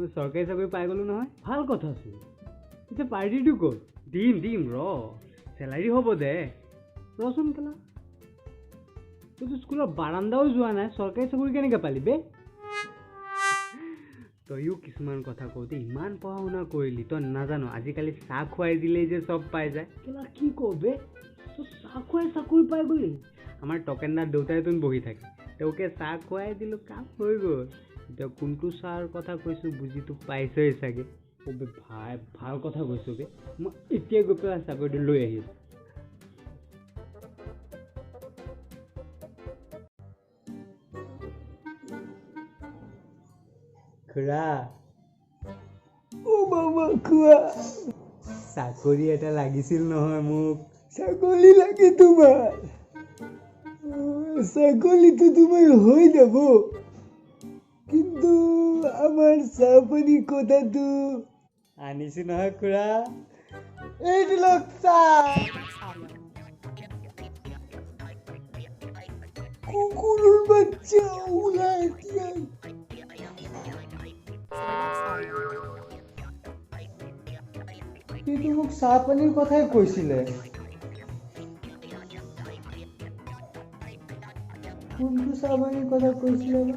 চৰকাৰী চাকৰি পাই গ'লো নহয়। ভাল কথা চোন। এতিয়া পাৰ্টিটো ক'ত? দিম চেলাৰী হ'ব দে। ৰচোন কেলা তইতো স্কুলৰ বাৰান্দাও যোৱা নাই, চৰকাৰী চাকৰি কেনেকৈ পালি বে? তইও কিছুমান কথা কওঁতে ইমান পঢ়া শুনা কৰিলি, তই নাজানো আজিকালি চাহ খুৱাই দিলেই যে চব পাই যায়। কেলা কি কওঁ বে, তই চাহ খুৱাই চাকৰি পাই গ'লি? আমাৰ টকেনদাৰ দেউতাইতো বহি থাকে, তেওঁকে চাহ খুৱাই দিলোঁ, কাম হৈ গ'ল। এতিয়া কোনটো চাহৰ কথা কৈছোঁ বুজিতো পাইছই চাগে। ভাই ভাল কথা কৈছোঁ বে, মই এতিয়াই গৈ পেলাই চাকৰিটো লৈ আহিম। খুৰা অ বাবা খোৱা। চাকৰি এটা লাগিছিল নহয় মোক। ছাগলী লাগে তোমাৰ? ছাগলীটো তোমাৰ হৈ যাব, কিন্তু আমাৰ চাহপানী কথাটো আনিছো নহয় খুৰা। এইটো লওক চাহ। কুকুৰৰ বাচ্চা ওলাই এতিয়া। কিন্তু মোক চাহপানীৰ কথাই কৈছিলে। কোনটো চাহপানীৰ কথা কৈছিলে বা?